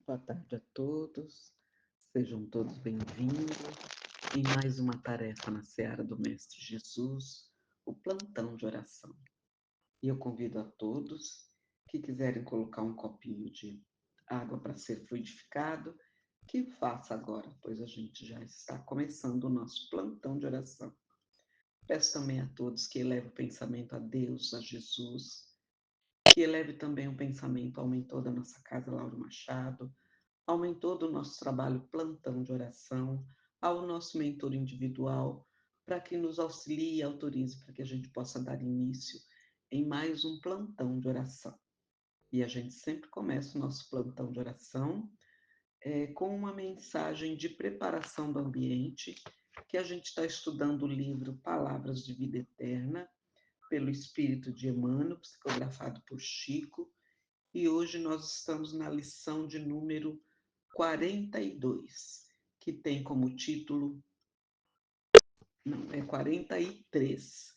Boa tarde a todos, sejam todos bem-vindos em mais uma tarefa na Seara do Mestre Jesus, o plantão de oração. E eu convido a todos que quiserem colocar um copinho de água para ser fluidificado, que faça agora, pois a gente já está começando o nosso plantão de oração. Peço também a todos que elevem o pensamento a Deus, a Jesus, que eleve também o pensamento ao mentor da nossa casa, Lauro Machado, ao mentor do nosso trabalho plantão de oração, ao nosso mentor individual, para que nos auxilie e autorize para que a gente possa dar início em mais um plantão de oração. E a gente sempre começa o nosso plantão de oração com uma mensagem de preparação do ambiente, que a gente está estudando o livro Palavras de Vida Eterna, pelo Espírito de Emmanuel, psicografado por Chico, e hoje nós estamos na lição de número 42, que tem como título, não, é 43,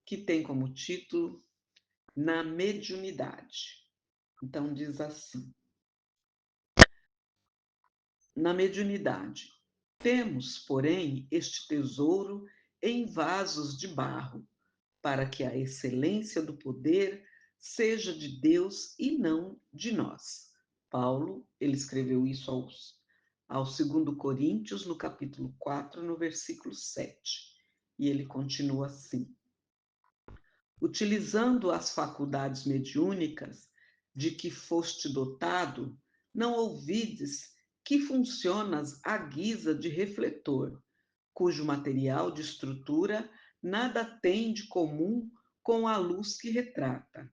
que tem como título Na Mediunidade. Então diz assim: na mediunidade, temos, porém, este tesouro em vasos de barro, para que a excelência do poder seja de Deus e não de nós. Paulo, ele escreveu isso ao 2 Coríntios, no capítulo 4, no versículo 7. E ele continua assim: utilizando as faculdades mediúnicas de que foste dotado, não ouvides que funcionas à guisa de refletor, cujo material de estrutura nada tem de comum com a luz que retrata.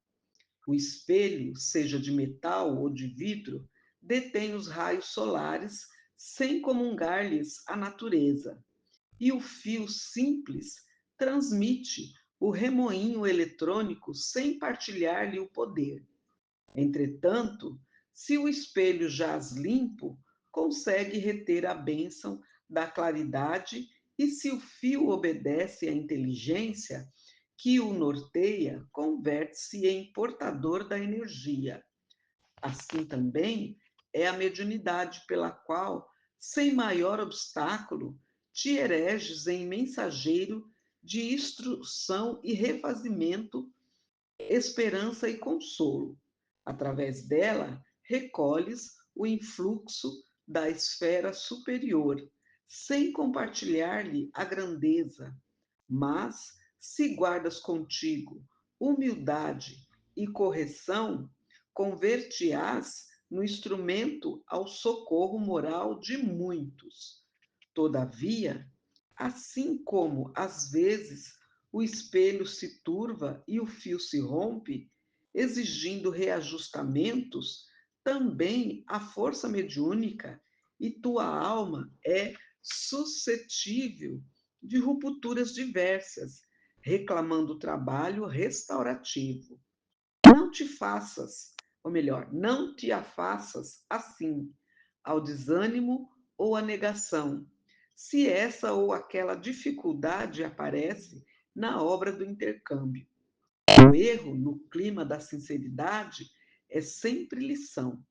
O espelho, seja de metal ou de vidro, detém os raios solares sem comungar-lhes a natureza, e o fio simples transmite o remoinho eletrônico sem partilhar-lhe o poder. Entretanto, se o espelho jaz limpo, consegue reter a bênção da claridade, e se o fio obedece à inteligência que o norteia, converte-se em portador da energia. Assim também é a mediunidade pela qual, sem maior obstáculo, te ereges em mensageiro de instrução e refazimento, esperança e consolo. Através dela, recolhes o influxo da esfera superior, sem compartilhar-lhe a grandeza, mas, se guardas contigo humildade e correção, converti-ás no instrumento ao socorro moral de muitos. Todavia, assim como às vezes o espelho se turva e o fio se rompe, exigindo reajustamentos, também a força mediúnica e tua alma é suscetível de rupturas diversas, reclamando trabalho restaurativo. Não te faças, ou melhor, não te afaças assim ao desânimo ou à negação, se essa ou aquela dificuldade aparece na obra do intercâmbio. O erro, no clima da sinceridade, é sempre lição.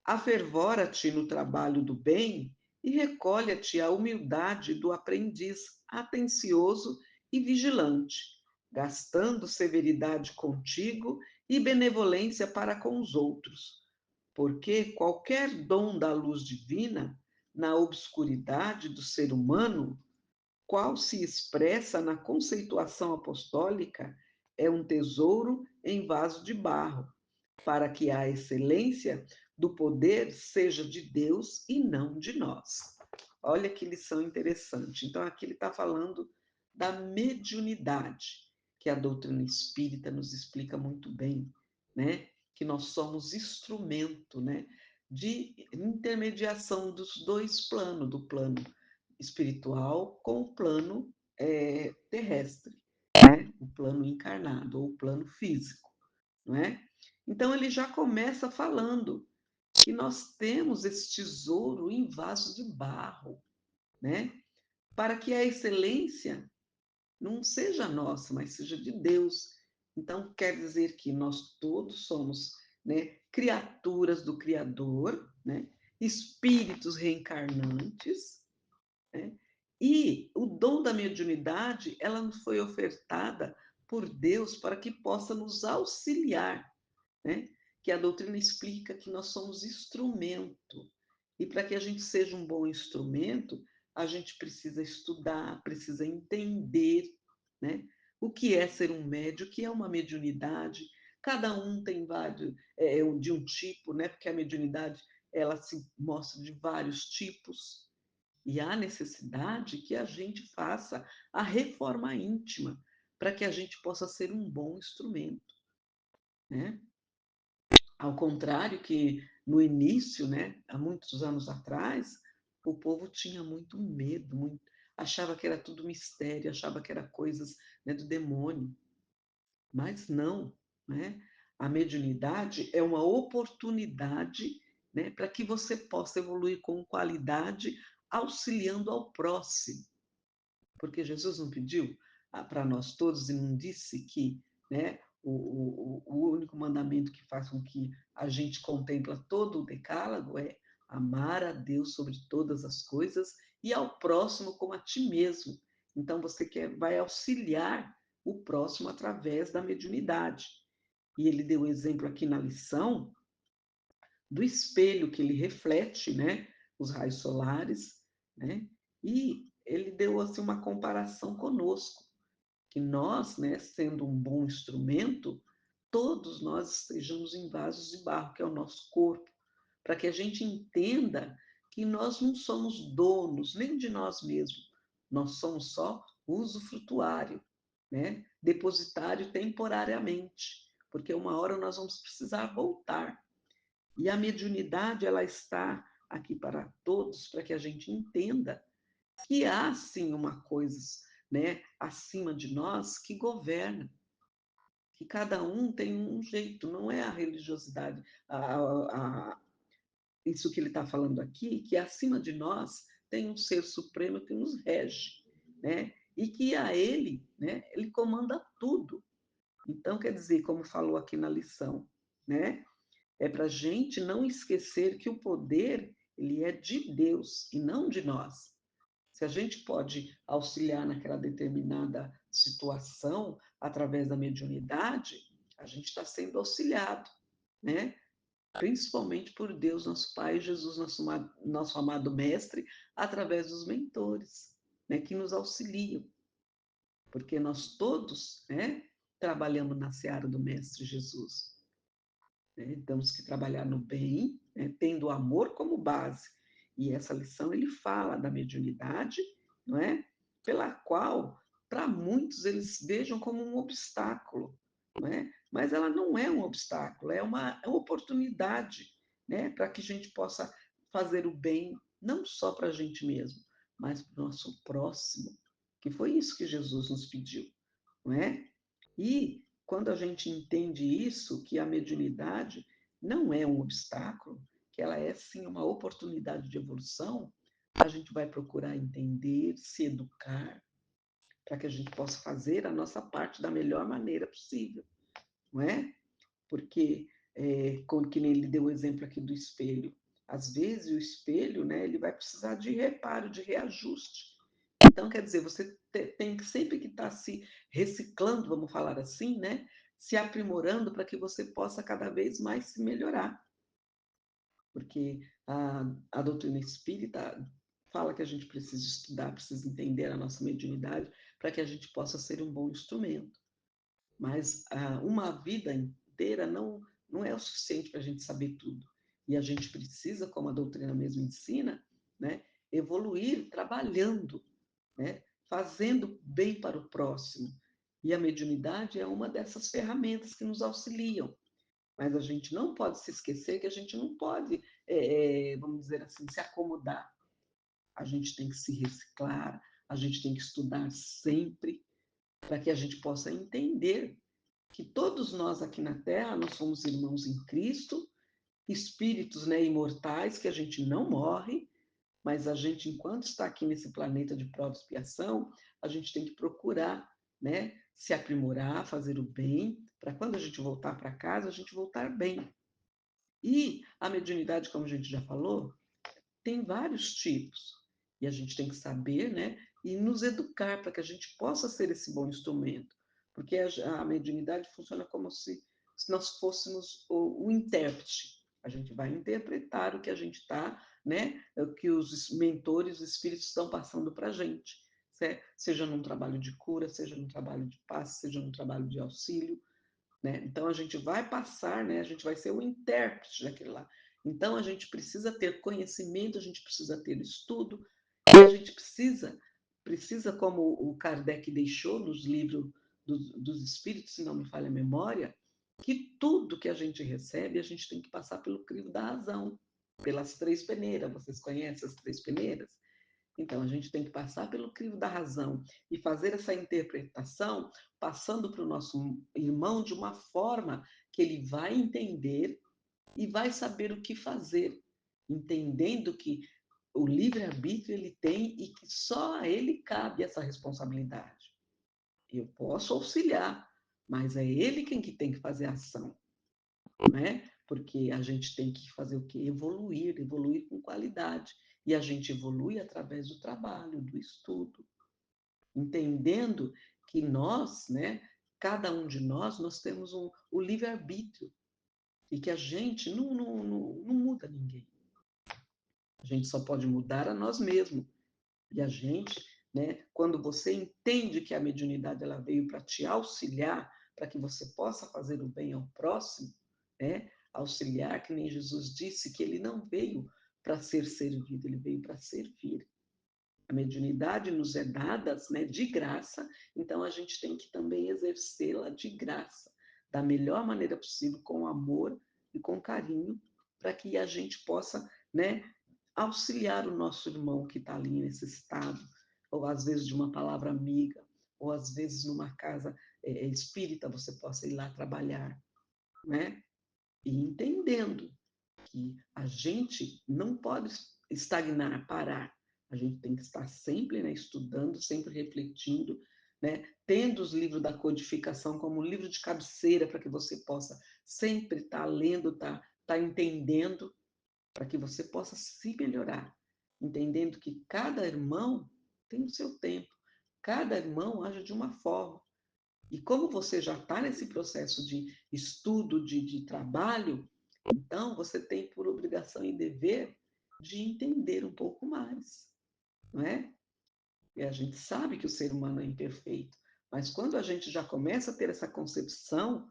Afervora-te no trabalho do bem e recolha-te à humildade do aprendiz atencioso e vigilante, gastando severidade contigo e benevolência para com os outros, porque qualquer dom da luz divina, na obscuridade do ser humano, qual se expressa na conceituação apostólica, é um tesouro em vaso de barro, para que a excelência do poder seja de Deus e não de nós. Olha que lição interessante. Então, aqui ele está falando da mediunidade, que a doutrina espírita nos explica muito bem, né? Que nós somos instrumento, né? De intermediação dos dois planos, do plano espiritual com o plano terrestre, né? O plano encarnado ou o plano físico, não é? Então ele já começa falando que nós temos esse tesouro em vaso de barro, né? Para que a excelência não seja nossa, mas seja de Deus. Então quer dizer que nós todos somos né, criaturas do Criador, né, espíritos reencarnantes, né, e o dom da mediunidade, ela nos foi ofertada por Deus para que possa nos auxiliar, né? Que a doutrina explica que nós somos instrumento. E para que a gente seja um bom instrumento, a gente precisa estudar, precisa entender, né? O que é ser um médium, o que é uma mediunidade. Cada um tem vários, de um tipo, né? Porque a mediunidade ela se mostra de vários tipos. E há necessidade que a gente faça a reforma íntima para que a gente possa ser um bom instrumento, né? Ao contrário que no início, né, há muitos anos atrás, o povo tinha muito medo, achava que era tudo mistério, achava que era coisas, né, do demônio. Mas não, né? A mediunidade é uma oportunidade, né, para que você possa evoluir com qualidade, auxiliando ao próximo. Porque Jesus não pediu para nós todos e não disse que, né, o único mandamento que faz com que a gente contempla todo o decálogo é amar a Deus sobre todas as coisas e ao próximo como a ti mesmo. Então você vai auxiliar o próximo através da mediunidade. E ele deu o exemplo aqui na lição do espelho que ele reflete, né, os raios solares, né? E ele deu assim uma comparação conosco, que nós, né, sendo um bom instrumento, todos nós estejamos em vasos de barro, que é o nosso corpo, para que a gente entenda que nós não somos donos nem de nós mesmos, nós somos só usufrutuário, né? Depositário temporariamente, porque uma hora nós vamos precisar voltar. E a mediunidade, ela está aqui para todos, para que a gente entenda que há sim uma coisa, né, acima de nós que governa, que cada um tem um jeito, não é a religiosidade, isso que ele está falando aqui, que acima de nós tem um ser supremo que nos rege, né? E que a ele, né, ele comanda tudo. Então, quer dizer, como falou aqui na lição, né? É para a gente não esquecer que o poder ele é de Deus e não de nós. Se a gente pode auxiliar naquela determinada situação através da mediunidade, a gente está sendo auxiliado, né? Principalmente por Deus, nosso Pai, Jesus, nosso amado Mestre, através dos mentores, né? Que nos auxiliam, porque nós todos, né? Trabalhamos na seara do Mestre Jesus. Né? Temos que trabalhar no bem, né? Tendo o amor como base. E essa lição ele fala da mediunidade, não é? Pela qual, para muitos, eles vejam como um obstáculo, não é? Mas ela não é um obstáculo, é uma oportunidade, né? Para que a gente possa fazer o bem, não só para a gente mesmo, mas para o nosso próximo, que foi isso que Jesus nos pediu, não é? E quando a gente entende isso, que a mediunidade não é um obstáculo, que ela é sim uma oportunidade de evolução, a gente vai procurar entender, se educar, para que a gente possa fazer a nossa parte da melhor maneira possível, não é? Porque, como que nem ele deu o exemplo aqui do espelho, às vezes o espelho, né, ele vai precisar de reparo, de reajuste. Então, quer dizer, você tem que sempre que estar se reciclando, vamos falar assim, né? Se aprimorando para que você possa cada vez mais se melhorar. Porque a doutrina espírita fala que a gente precisa estudar, precisa entender a nossa mediunidade para que a gente possa ser um bom instrumento. Mas uma vida inteira não é o suficiente para a gente saber tudo. E a gente precisa, como a doutrina mesmo ensina, né, evoluir trabalhando, né, fazendo bem para o próximo. E a mediunidade é uma dessas ferramentas que nos auxiliam. Mas a gente não pode se esquecer que a gente não pode, vamos dizer assim, se acomodar. A gente tem que se reciclar, a gente tem que estudar sempre, para que a gente possa entender que todos nós aqui na Terra, nós somos irmãos em Cristo, espíritos, né, imortais, que a gente não morre, mas a gente, enquanto está aqui nesse planeta de prova e expiação, a gente tem que procurar, né, se aprimorar, fazer o bem, para quando a gente voltar para casa, a gente voltar bem. E a mediunidade, como a gente já falou, tem vários tipos. E a gente tem que saber, né? E nos educar para que a gente possa ser esse bom instrumento. Porque a mediunidade funciona como se nós fôssemos o intérprete. A gente vai interpretar o que a gente está, né? O que os mentores, os espíritos estão passando para a gente. Certo? Seja num trabalho de cura, seja num trabalho de paz, seja num trabalho de auxílio, né? Então a gente vai passar, né? A gente vai ser o intérprete daquilo lá. Então a gente precisa ter conhecimento, a gente precisa ter estudo, e a gente precisa, como o Kardec deixou nos livros dos espíritos, se não me falha a memória, que tudo que a gente recebe, a gente tem que passar pelo crivo da razão, pelas três peneiras. Vocês conhecem as três peneiras? Então, a gente tem que passar pelo crivo da razão e fazer essa interpretação, passando para o nosso irmão de uma forma que ele vai entender e vai saber o que fazer, entendendo que o livre-arbítrio ele tem e que só a ele cabe essa responsabilidade. Eu posso auxiliar, mas é ele quem que tem que fazer a ação, né? Porque a gente tem que fazer o quê? Evoluir, evoluir com qualidade. E a gente evolui através do trabalho, do estudo, entendendo que nós, né, cada um de nós temos o livre-arbítrio e que a gente não muda ninguém. A gente só pode mudar a nós mesmos. E a gente, né, quando você entende que a mediunidade ela veio para te auxiliar, para que você possa fazer o bem ao próximo, né, auxiliar, que nem Jesus disse que ele não veio para ser servido, ele veio para servir. A mediunidade nos é dada, né, de graça, então a gente tem que também exercê-la de graça, da melhor maneira possível, com amor e com carinho, para que a gente possa, né, auxiliar o nosso irmão que está ali necessitado, ou às vezes de uma palavra amiga, ou às vezes numa casa espírita você possa ir lá trabalhar, né? E entendendo que a gente não pode estagnar, parar. A gente tem que estar sempre, né, estudando, sempre refletindo, né, tendo os livros da codificação como livro de cabeceira para que você possa sempre estar lendo, tá entendendo, para que você possa se melhorar, entendendo que cada irmão tem o seu tempo, cada irmão age de uma forma. E como você já está nesse processo de estudo, de trabalho, então você tem por obrigação e dever de entender um pouco mais, não é? E a gente sabe que o ser humano é imperfeito, mas quando a gente já começa a ter essa concepção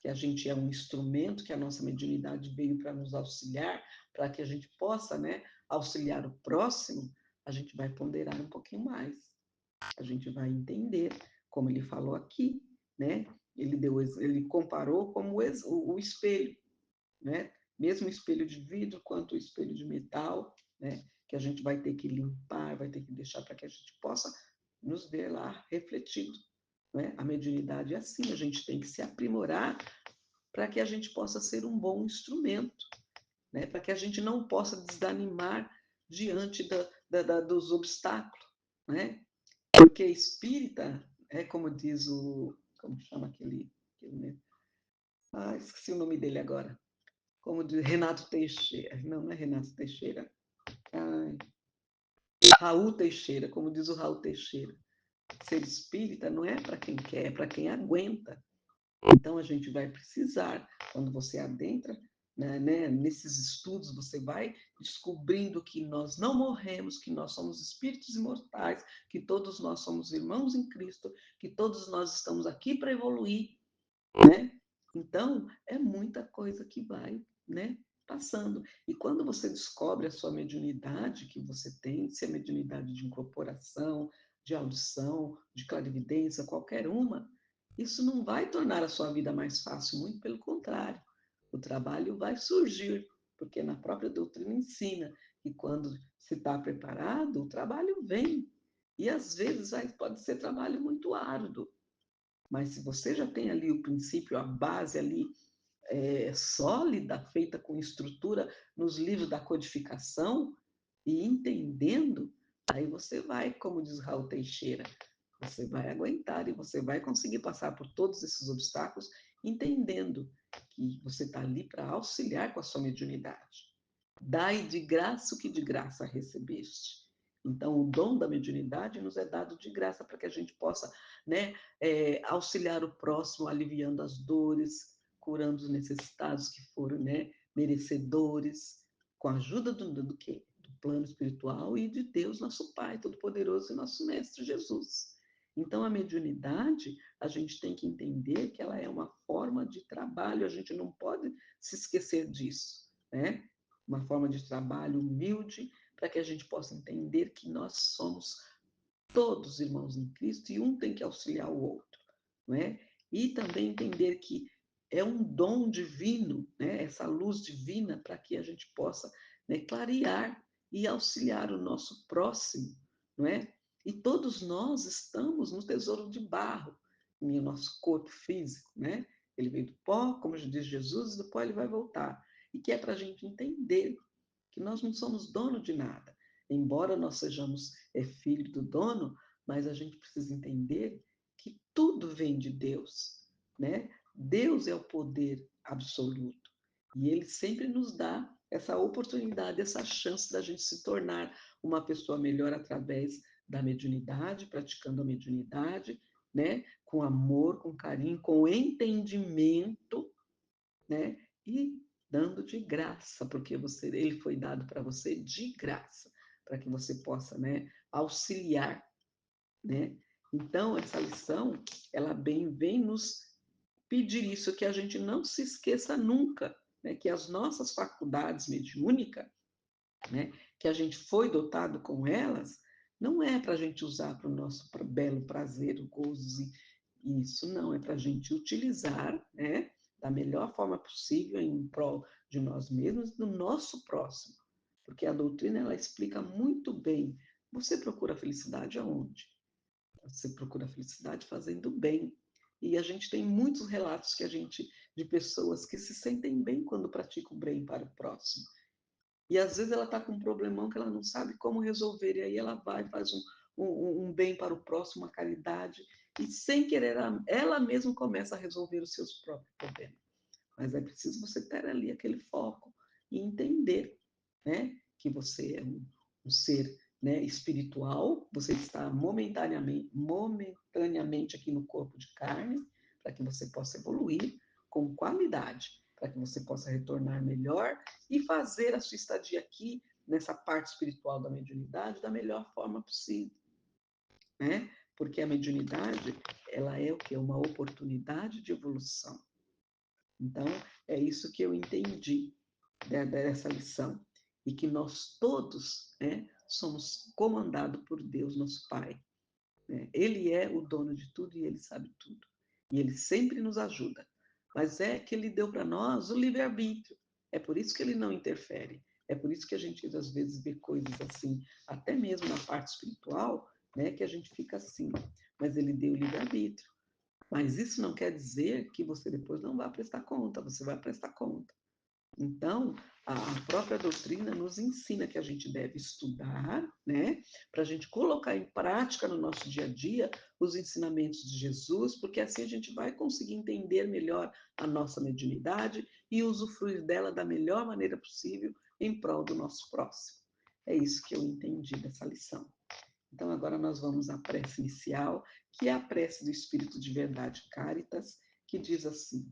que a gente é um instrumento, que a nossa mediunidade veio para nos auxiliar, para que a gente possa, né, auxiliar o próximo, a gente vai ponderar um pouquinho mais. A gente vai entender, como ele falou aqui, né? Ele comparou como o espelho, né? Mesmo o espelho de vidro quanto o espelho de metal, né? Que a gente vai ter que limpar, vai ter que deixar para que a gente possa nos ver lá refletido, né? A mediunidade é assim, a gente tem que se aprimorar para que a gente possa ser um bom instrumento, né? Para que a gente não possa desanimar diante dos obstáculos, né? Porque espírita é como diz como chama aquele esqueci o nome dele agora, como diz Renato Teixeira, não é Renato Teixeira, ai, Raul Teixeira, como diz o Raul Teixeira, ser espírita não é para quem quer, é para quem aguenta. Então, a gente vai precisar, quando você adentra, né, nesses estudos, você vai descobrindo que nós não morremos, que nós somos espíritos imortais, que todos nós somos irmãos em Cristo, que todos nós estamos aqui para evoluir, né? Então, é muita coisa que vai, né, passando. E quando você descobre a sua mediunidade que você tem, se é mediunidade de incorporação, de audição, de clarividência, qualquer uma, isso não vai tornar a sua vida mais fácil, muito pelo contrário. O trabalho vai surgir, porque na própria doutrina ensina que quando se está preparado, o trabalho vem. E às vezes pode ser trabalho muito árduo, mas se você já tem ali o princípio, a base ali sólida, feita com estrutura nos livros da codificação, e entendendo, aí você vai, como diz Raul Teixeira, você vai aguentar e você vai conseguir passar por todos esses obstáculos, entendendo que você está ali para auxiliar com a sua mediunidade. Dai de graça o que de graça recebeste. Então, o dom da mediunidade nos é dado de graça para que a gente possa, né, auxiliar o próximo, aliviando as dores, curando os necessitados que foram, né, merecedores, com a ajuda do quê? Do plano espiritual e de Deus, nosso Pai Todo-Poderoso e nosso Mestre Jesus. Então, a mediunidade, a gente tem que entender que ela é uma forma de trabalho, a gente não pode se esquecer disso, né? Uma forma de trabalho humilde, para que a gente possa entender que nós somos todos irmãos em Cristo e um tem que auxiliar o outro, não é? E também entender que é um dom divino, né? Essa luz divina, para que a gente possa, né, clarear e auxiliar o nosso próximo, não é? E todos nós estamos no tesouro de barro, no nosso corpo físico, né? Ele veio do pó, como diz Jesus, e do pó ele vai voltar. E que é para a gente entender que nós não somos dono de nada. Embora nós sejamos filho do dono, mas a gente precisa entender que tudo vem de Deus, né? Deus é o poder absoluto e Ele sempre nos dá essa oportunidade, essa chance da gente se tornar uma pessoa melhor através da mediunidade, praticando a mediunidade, né? Com amor, com carinho, com entendimento, né? E dando de graça, porque ele foi dado para você de graça, para que você possa, né, auxiliar, né? Então, essa lição, ela bem vem nos pedir isso, que a gente não se esqueça nunca, né, que as nossas faculdades mediúnicas, né, que a gente foi dotado com elas, não é para a gente usar para o nosso belo prazer, o gozo, isso não, é para a gente utilizar, né, da melhor forma possível em prol de nós mesmos e do nosso próximo. Porque a doutrina, ela explica muito bem. Você procura a felicidade aonde? Você procura a felicidade fazendo bem. E a gente tem muitos relatos de pessoas que se sentem bem quando praticam o bem para o próximo. E às vezes ela está com um problemão que ela não sabe como resolver, e aí ela vai e faz um bem para o próximo, uma caridade, e sem querer, ela mesma começa a resolver os seus próprios problemas. Mas é preciso você ter ali aquele foco e entender, né, que você é um ser, né, espiritual, você está momentaneamente aqui no corpo de carne, para que você possa evoluir com qualidade, para que você possa retornar melhor e fazer a sua estadia aqui, nessa parte espiritual da mediunidade, da melhor forma possível, né? Porque a mediunidade, ela é o que? Uma oportunidade de evolução. Então, é isso que eu entendi dessa lição. E que nós todos, né, somos comandados por Deus, nosso Pai, né? Ele é o dono de tudo e ele sabe tudo. E ele sempre nos ajuda. Mas é que ele deu para nós o livre-arbítrio. É por isso que ele não interfere. É por isso que a gente às vezes vê coisas assim, até mesmo na parte espiritual, né, que a gente fica assim. Mas ele deu o livre-arbítrio. Mas isso não quer dizer que você depois não vai prestar conta, você vai prestar conta. Então, a própria doutrina nos ensina que a gente deve estudar, né, para a gente colocar em prática no nosso dia a dia os ensinamentos de Jesus, porque assim a gente vai conseguir entender melhor a nossa mediunidade e usufruir dela da melhor maneira possível em prol do nosso próximo. É isso que eu entendi dessa lição. Então, agora nós vamos à prece inicial, que é a prece do Espírito de Verdade Caritas, que diz assim: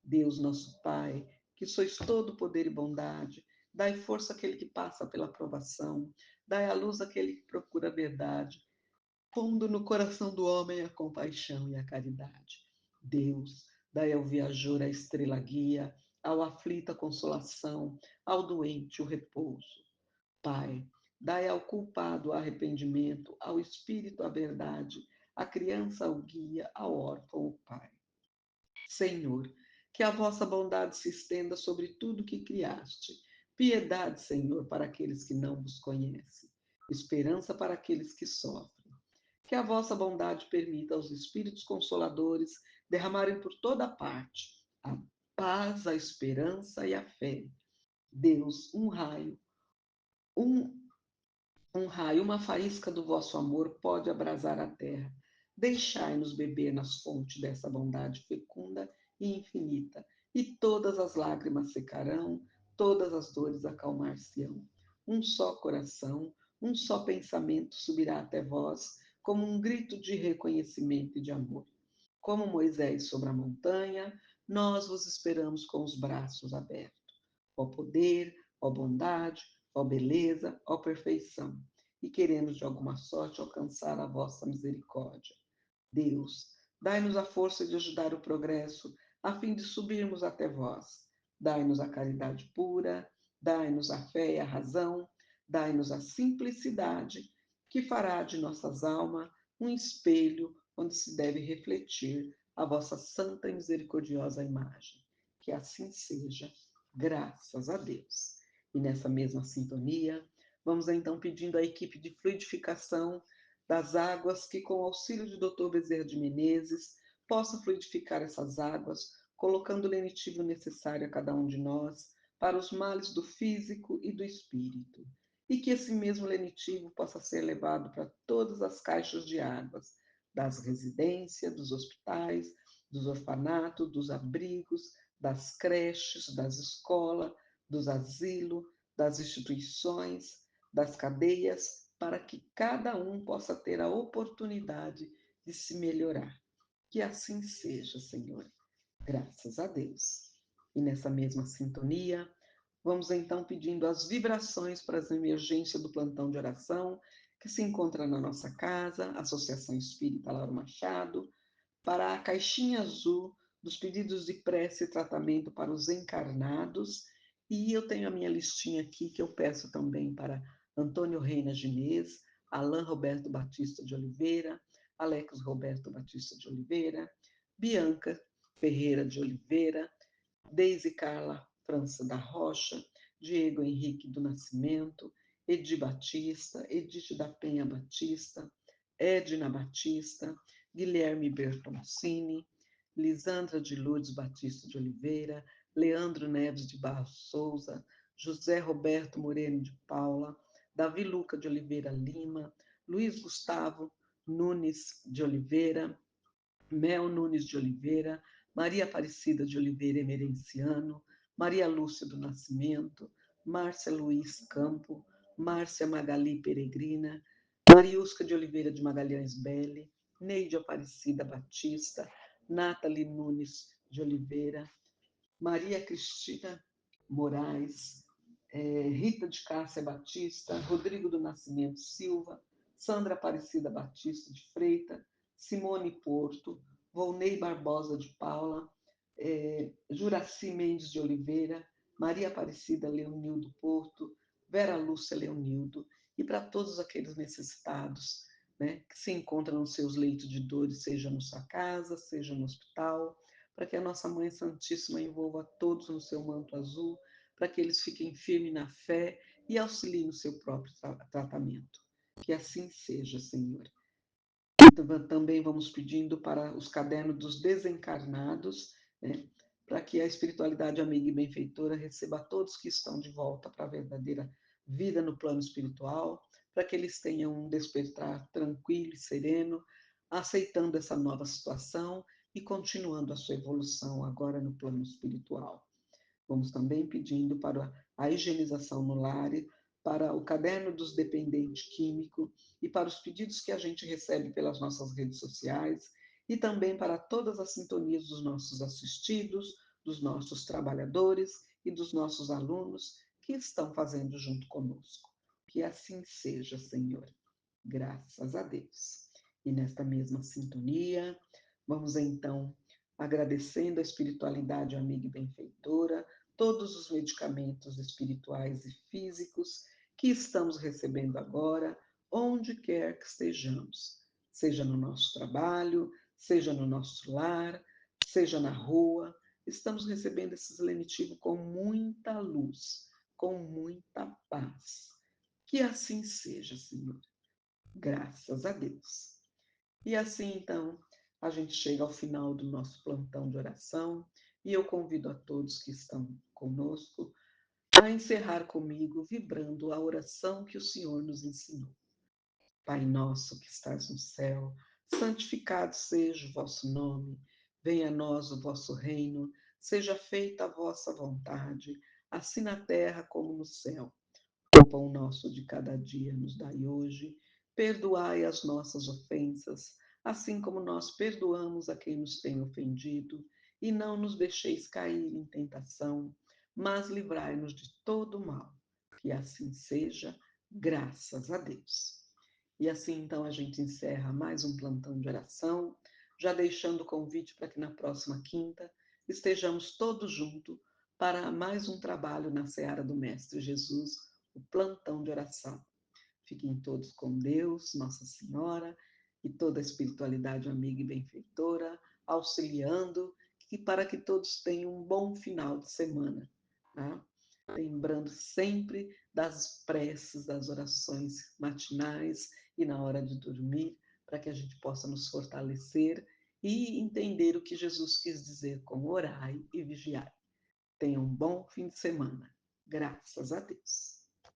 Deus, nosso Pai, que sois todo poder e bondade, dai força àquele que passa pela provação, dai à luz àquele que procura a verdade, pondo no coração do homem a compaixão e a caridade. Deus, dai ao viajor a estrela guia, ao aflito a consolação, ao doente o repouso. Pai, dai ao culpado o arrependimento, ao espírito a verdade, à criança o guia, ao órfão o pai. Senhor, que a vossa bondade se estenda sobre tudo que criaste. Piedade, Senhor, para aqueles que não vos conhecem. Esperança para aqueles que sofrem. Que a vossa bondade permita aos espíritos consoladores derramarem por toda parte a paz, a esperança e a fé. Deus, um um raio, uma faísca do vosso amor pode abrasar a terra. Deixai-nos beber nas fontes dessa bondade fecunda e infinita, e todas as lágrimas secarão, todas as dores acalmar-se-ão. Um só coração, um só pensamento subirá até vós, como um grito de reconhecimento e de amor. Como Moisés sobre a montanha, nós vos esperamos com os braços abertos. Ó poder, ó bondade, ó beleza, ó perfeição. E queremos de alguma sorte alcançar a vossa misericórdia. Deus, dai-nos a força de ajudar o progresso, a fim de subirmos até vós. Dai-nos a caridade pura, dai-nos a fé e a razão, dai-nos a simplicidade, que fará de nossas almas um espelho onde se deve refletir a vossa santa e misericordiosa imagem. Que assim seja, graças a Deus. E nessa mesma sintonia, vamos então pedindo à equipe de fluidificação das águas que, com o auxílio de Dr. Bezerra de Menezes, possa fluidificar essas águas, colocando o lenitivo necessário a cada um de nós para os males do físico e do espírito. E que esse mesmo lenitivo possa ser levado para todas as caixas de águas, das residências, dos hospitais, dos orfanatos, dos abrigos, das creches, das escolas, dos asilos, das instituições, das cadeias, para que cada um possa ter a oportunidade de se melhorar. Que assim seja, Senhor. Graças a Deus. E nessa mesma sintonia, vamos então pedindo as vibrações para as emergências do plantão de oração, que se encontra na nossa casa, Associação Espírita Lauro Machado, para a caixinha azul dos pedidos de prece e tratamento para os encarnados. E eu tenho a minha listinha aqui que eu peço também para Antônio Reina Ginês, Alain Roberto Batista de Oliveira, Alex Roberto Batista de Oliveira, Bianca Ferreira de Oliveira, Deise Carla França da Rocha, Diego Henrique do Nascimento, Edi Batista, Edith da Penha Batista, Edna Batista, Guilherme Bertoncini, Lisandra de Lourdes Batista de Oliveira, Leandro Neves de Barros Souza, José Roberto Moreno de Paula, Davi Luca de Oliveira Lima, Luiz Gustavo Nunes de Oliveira, Mel Nunes de Oliveira, Maria Aparecida de Oliveira Emerenciano, Maria Lúcia do Nascimento, Márcia Luiz Campo, Márcia Magali Peregrina, Mariusca de Oliveira de Magalhães Belli, Neide Aparecida Batista, Nathalie Nunes de Oliveira, Maria Cristina Moraes, Rita de Cássia Batista, Rodrigo do Nascimento Silva, Sandra Aparecida Batista de Freitas, Simone Porto, Volney Barbosa de Paula, Juraci Mendes de Oliveira, Maria Aparecida Leonildo Porto, Vera Lúcia Leonildo, e para todos aqueles necessitados, né, que se encontram nos seus leitos de dores, seja na sua casa, seja no hospital, para que a nossa Mãe Santíssima envolva todos no seu manto azul, para que eles fiquem firmes na fé e auxiliem no seu próprio tratamento. Que assim seja, Senhor. Também vamos pedindo para os cadernos dos desencarnados, né, para que a espiritualidade amiga e benfeitora receba todos que estão de volta para a verdadeira vida no plano espiritual, para que eles tenham um despertar tranquilo e sereno, aceitando essa nova situação e continuando a sua evolução agora no plano espiritual. Vamos também pedindo para a higienização no lar, para o caderno dos dependentes químicos e para os pedidos que a gente recebe pelas nossas redes sociais e também para todas as sintonias dos nossos assistidos, dos nossos trabalhadores e dos nossos alunos que estão fazendo junto conosco. Que assim seja, Senhor. Graças a Deus. E nesta mesma sintonia, vamos então agradecendo a espiritualidade amiga e benfeitora, todos os medicamentos espirituais e físicos que estamos recebendo agora, onde quer que estejamos, seja no nosso trabalho, seja no nosso lar, seja na rua, estamos recebendo esses lenitivos com muita luz, com muita paz. Que assim seja, Senhor. Graças a Deus. E assim, então, a gente chega ao final do nosso plantão de oração e eu convido a todos que estão conosco a encerrar comigo, vibrando a oração que o Senhor nos ensinou. Pai nosso que estás no céu, santificado seja o vosso nome, venha a nós o vosso reino, seja feita a vossa vontade, assim na terra como no céu. O pão nosso de cada dia nos dai hoje. Perdoai as nossas ofensas, assim como nós perdoamos a quem nos tem ofendido. E não nos deixeis cair em tentação, mas livrai-nos de todo mal. Que assim seja, graças a Deus. E assim então a gente encerra mais um plantão de oração, já deixando o convite para que na próxima quinta estejamos todos juntos para mais um trabalho na seara do Mestre Jesus, o plantão de oração. Fiquem todos com Deus, Nossa Senhora e toda a espiritualidade amiga e benfeitora, auxiliando e para que todos tenham um bom final de semana. Tá? Lembrando sempre das preces, das orações matinais e na hora de dormir, para que a gente possa nos fortalecer e entender o que Jesus quis dizer com orai e vigiai. Tenham um bom fim de semana. Graças a Deus.